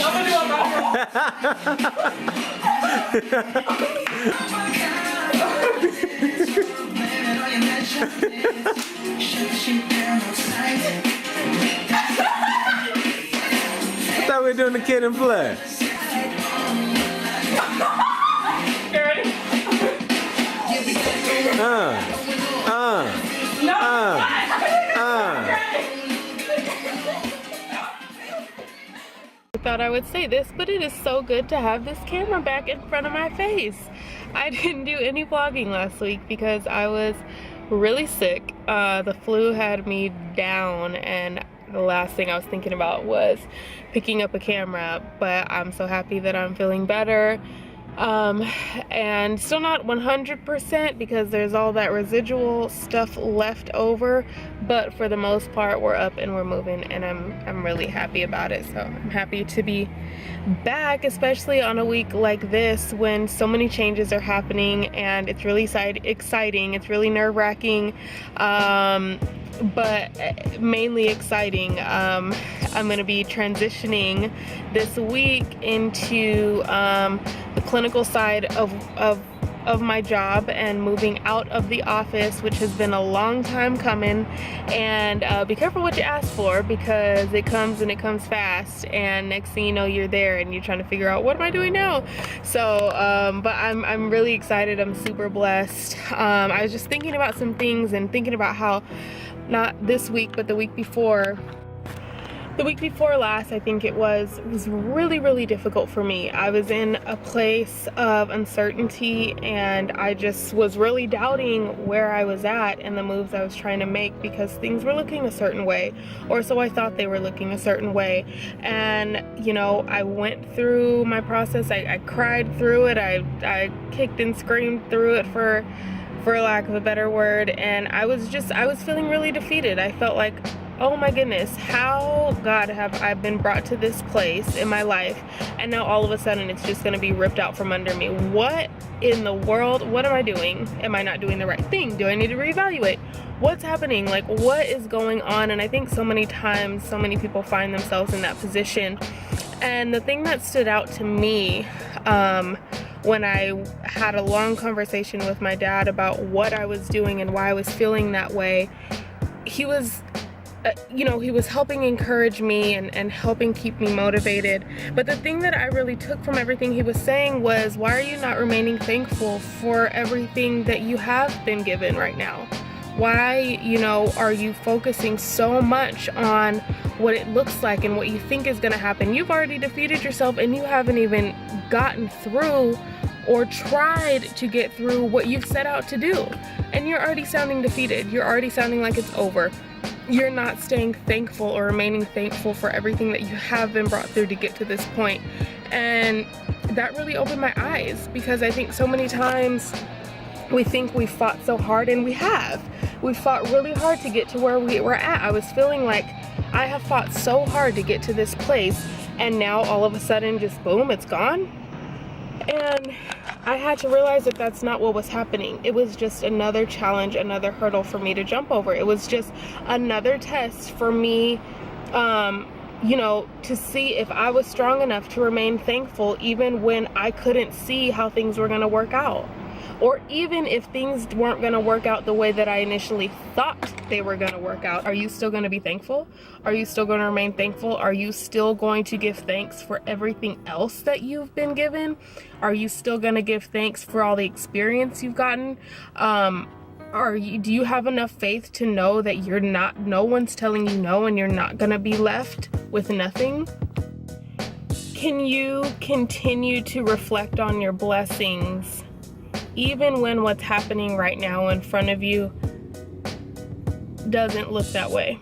I thought we were doing the kid and play. I thought I would say this, but it is so good to have this camera back in front of my face. I didn't do any vlogging last week because I was really sick. The flu had me down, and the last thing I was thinking about was picking up a camera, but I'm so happy that I'm feeling better. And still not 100% because there's all that residual stuff left over, but for the most part we're up and we're moving, and I'm really happy about it. So I'm happy to be back, especially on a week like this when so many changes are happening, and it's really exciting. It's really nerve-wracking, but mainly exciting. I'm gonna be transitioning this week into the clinical side of my job and moving out of the office, which has been a long time coming. And be careful what you ask for, because it comes and it comes fast, and next thing you know you're there and you're trying to figure out, what am I doing now? So but I'm really excited. I'm super blessed. I was just thinking about some things and thinking about how, not this week but the week before last, I think it was really difficult for me. I was in a place of uncertainty, and I just was really doubting where I was at and the moves I was trying to make, because things were looking a certain way, or so I thought they were looking a certain way. And you know, I went through my process. I cried through it. I kicked and screamed through it, for lack of a better word, and I was feeling really defeated. I felt like, oh my goodness, how, God, have I been brought to this place in my life, and now all of a sudden it's just going to be ripped out from under me? What in the world? What am I doing? Am I not doing the right thing? Do I need to reevaluate? What's happening? Like, what is going on? And I think so many times, so many people find themselves in that position. And the thing that stood out to me, when I had a long conversation with my dad about what I was doing and why I was feeling that way, he was he was helping encourage me and helping keep me motivated. But the thing that I really took from everything he was saying was, why are you not remaining thankful for everything that you have been given right now? Why, are you focusing so much on what it looks like and what you think is going to happen? You've already defeated yourself, and you haven't even gotten through or tried to get through what you've set out to do. And you're already sounding defeated. You're already sounding like it's over. You're not staying thankful or remaining thankful for everything that you have been brought through to get to this point. And that really opened my eyes, because I think so many times we think we fought so hard, and we have. We fought really hard to get to where we were at. I was feeling like I have fought so hard to get to this place, and now all of a sudden, just boom, it's gone. And I had to realize that that's not what was happening. It was just another challenge, another hurdle for me to jump over. It was just another test for me, to see if I was strong enough to remain thankful even when I couldn't see how things were going to work out. Or even if things weren't going to work out the way that I initially thought they were going to work out. Are you still going to be thankful? Are you still going to remain thankful? Are you still going to give thanks for everything else that you've been given? Are you still going to give thanks for all the experience you've gotten? Do you have enough faith to know that no one's telling you no, and you're not going to be left with nothing? Can you continue to reflect on your blessings, even when what's happening right now in front of you doesn't look that way?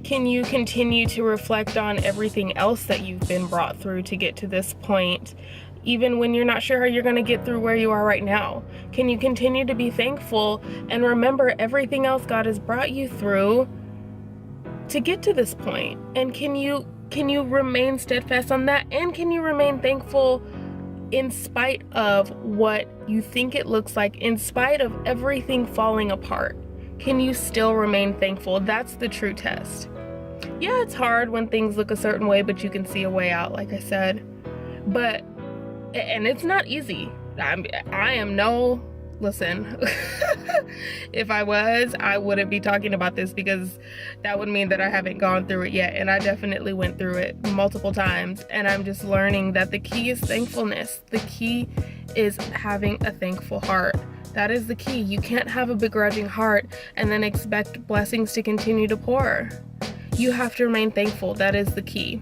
Can you continue to reflect on everything else that you've been brought through to get to this point, even when you're not sure how you're going to get through where you are right now? Can you continue to be thankful and remember everything else God has brought you through to get to this point? And can you remain steadfast on that? And can you remain thankful in spite of what you think it looks like, in spite of everything falling apart? Can you still remain thankful? That's the true test. Yeah, it's hard when things look a certain way, but you can see a way out, like I said. But, and it's not easy. I am no, listen, if I was, I wouldn't be talking about this, because that would mean that I haven't gone through it yet. And I definitely went through it multiple times. And I'm just learning that the key is thankfulness. The key is having a thankful heart. That is the key. You can't have a begrudging heart and then expect blessings to continue to pour. You have to remain thankful. That is the key.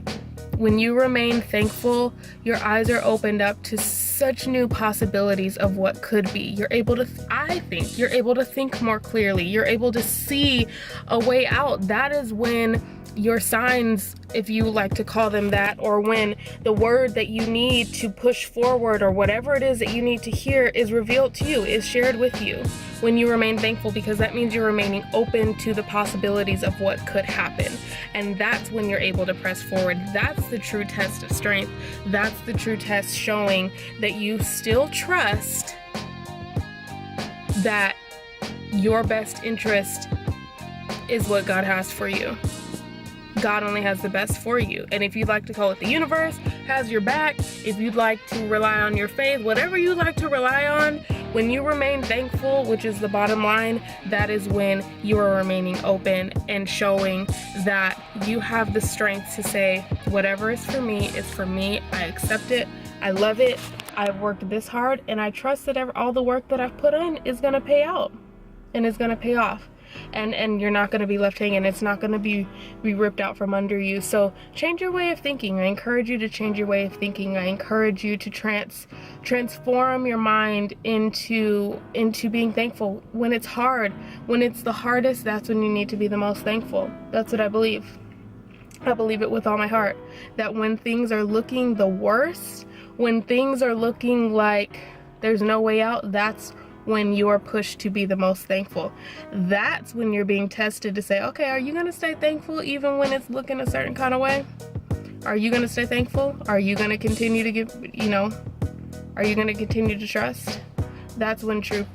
When you remain thankful, your eyes are opened up to such new possibilities of what could be. You're able to, I think, you're able to think more clearly. You're able to see a way out. That is when your signs, if you like to call them that, or when the word that you need to push forward, or whatever it is that you need to hear, is revealed to you, is shared with you. When you remain thankful, because that means you're remaining open to the possibilities of what could happen. And that's when you're able to press forward. That's the true test of strength. That's the true test showing that you still trust that your best interest is what God has for you. God only has the best for you. And if you'd like to call it the universe has your back, if you'd like to rely on your faith, whatever you like to rely on, when you remain thankful, which is the bottom line, that is when you are remaining open and showing that you have the strength to say, whatever is for me is for me. I accept it. I love it. I've worked this hard, and I trust that all the work that I've put in is going to pay out and is going to pay off. And you're not going to be left hanging. It's not going to be ripped out from under you. So change your way of thinking. I encourage you to change your way of thinking. I encourage you to transform your mind into being thankful. When it's hard, when it's the hardest, that's when you need to be the most thankful. That's what I believe. I believe it with all my heart. That when things are looking the worst, when things are looking like there's no way out, that's when you are pushed to be the most thankful. That's when you're being tested to say, okay, are you going to stay thankful even when it's looking a certain kind of way? Are you going to stay thankful? Are you going to continue to give, are you going to continue to trust? That's when true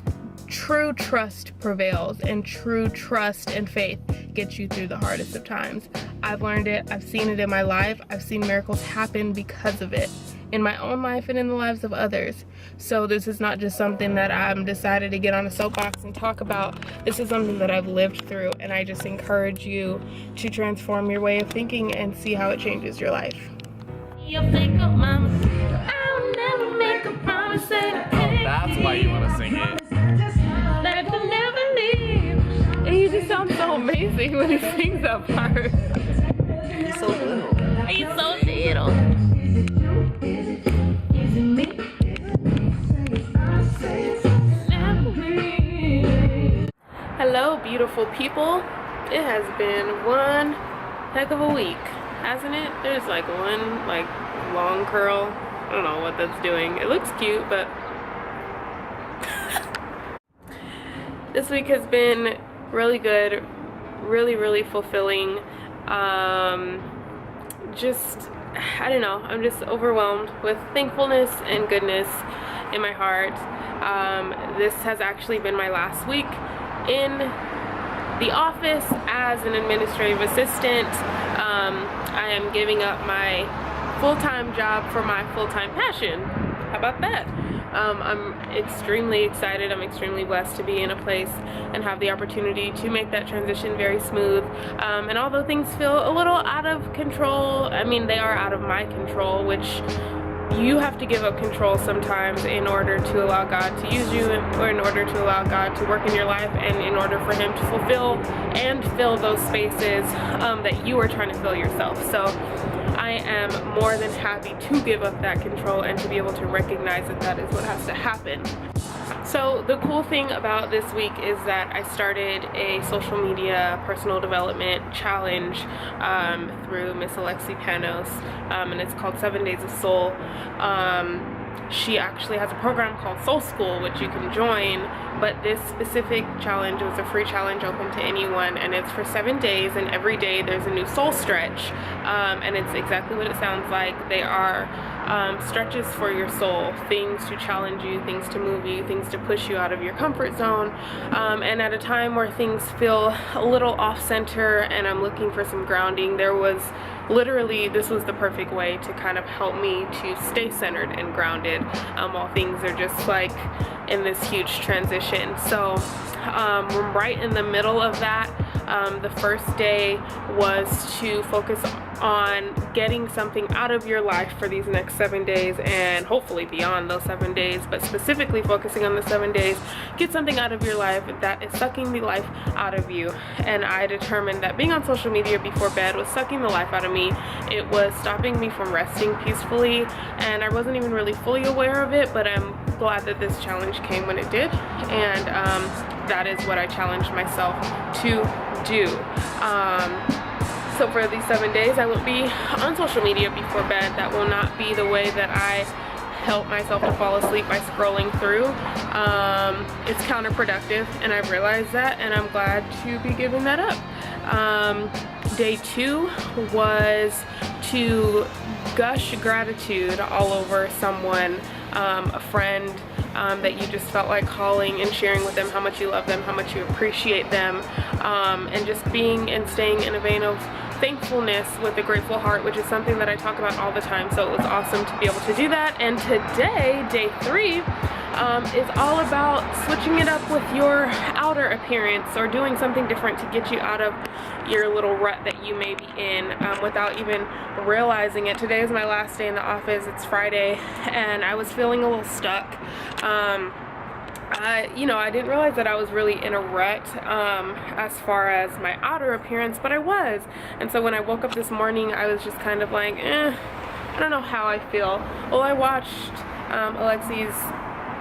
trust prevails, and true trust and faith gets you through the hardest of times. I've learned it. I've seen it in my life. I've seen miracles happen because of it, in my own life and in the lives of others. So this is not just something that I'm decided to get on a soapbox and talk about. This is something that I've lived through, and I just encourage you to transform your way of thinking and see how it changes your life. That's why you want to sing it. And he just sounds so amazing when he sings that part. He's so little. He's so little. Hello, beautiful people. It has been one heck of a week, hasn't it? There's like one long curl. I don't know what that's doing. It looks cute, but this week has been really good, really fulfilling. I don't know, I'm just overwhelmed with thankfulness and goodness in my heart. This has actually been my last week in the office as an administrative assistant. I am giving up my full-time job for my full-time passion. How about that? I'm extremely excited. I'm extremely blessed to be in a place and have the opportunity to make that transition very smooth. And although things feel a little out of control, I mean, they are out of my control, which you have to give up control sometimes in order to allow God to use you, or in order to allow God to work in your life, and in order for Him to fulfill and fill those spaces that you are trying to fill yourself. So I am more than happy to give up that control and to be able to recognize that that is what has to happen. So the cool thing about this week is that I started a social media personal development challenge through Miss Alexi Panos, and it's called 7 Days of Soul. she actually has a program called Soul School, which you can join, but this specific challenge was a free challenge open to anyone, and it's for 7 days, and every day there's a new soul stretch, and it's exactly what it sounds like. They are stretches for your soul, things to challenge you, things to move you, things to push you out of your comfort zone, and at a time where things feel a little off center and I'm looking for some grounding, there was literally, this was the perfect way to kind of help me to stay centered and grounded while things are just like in this huge transition. So we're right in the middle of that. The first day was to focus on getting something out of your life for these next 7 days, and hopefully beyond those 7 days, but specifically focusing on the 7 days. Get something out of your life that is sucking the life out of you. And I determined that being on social media before bed was sucking the life out of me. It was stopping me from resting peacefully, and I wasn't even really fully aware of it, but I'm glad that this challenge came when it did, and that is what I challenged myself to do. So for these 7 days, I won't be on social media before bed. That will not be the way that I help myself to fall asleep, by scrolling through. It's counterproductive, and I've realized that, and I'm glad to be giving that up. Day 2 was to gush gratitude all over someone, a friend, that you just felt like calling and sharing with them how much you love them, how much you appreciate them, and just being and staying in a vein of thankfulness with a grateful heart, which is something that I talk about all the time. So it was awesome to be able to do that. And today, day 3, is all about switching it up with your outer appearance, or doing something different to get you out of your little rut that you may be in without even realizing it. Today is my last day in the office. It's Friday, and I was feeling a little stuck. I didn't realize that I was really in a rut as far as my outer appearance, but I was. And so when I woke up this morning, I was just kind of like, I don't know how I feel. Well, I watched Alexi's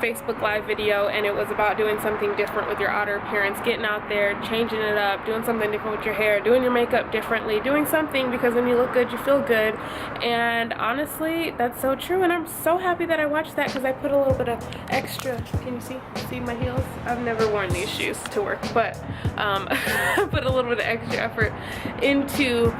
Facebook Live video, and it was about doing something different with your outer appearance, getting out there, changing it up, doing something different with your hair, doing your makeup differently, doing something, because when you look good, you feel good. And honestly, that's so true, and I'm so happy that I watched that, because I put a little bit of extra, can you see my heels? I've never worn these shoes to work, but I put a little bit of extra effort into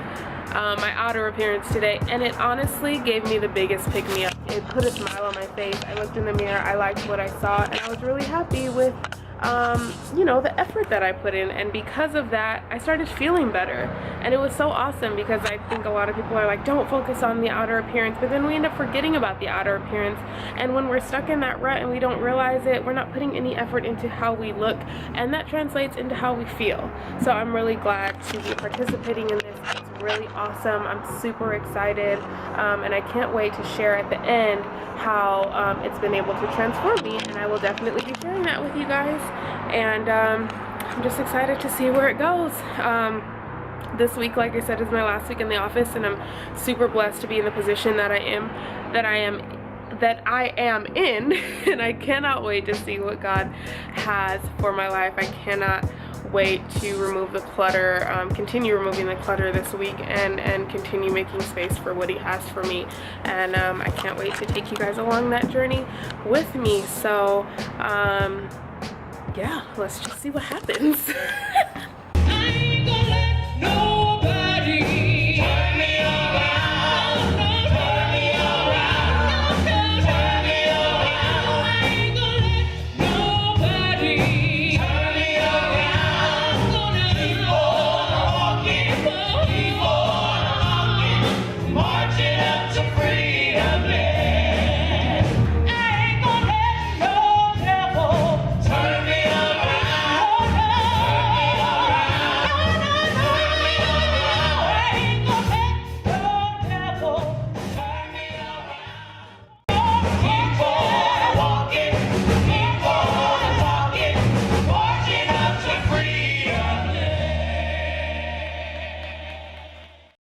my outer appearance today, and it honestly gave me the biggest pick-me-up. It put a smile on my face. I looked in the mirror, I liked what I saw, and I was really happy with the effort that I put in. And because of that, I started feeling better, and it was so awesome, because I think a lot of people are like, don't focus on the outer appearance, but then we end up forgetting about the outer appearance. And when we're stuck in that rut and we don't realize it, we're not putting any effort into how we look, and that translates into how we feel. So I'm really glad to be participating in this. It's really awesome. I'm super excited, and I can't wait to share at the end how it's been able to transform me, and I will definitely be sharing that with you guys. And I'm just excited to see where it goes. This week, like I said, is my last week in the office, and I'm super blessed to be in the position that I am in, and I cannot wait to see what God has for my life. I cannot wait to remove the clutter, continue removing the clutter this week, and continue making space for what He has for me. And I can't wait to take you guys along that journey with me. So yeah, let's just see what happens.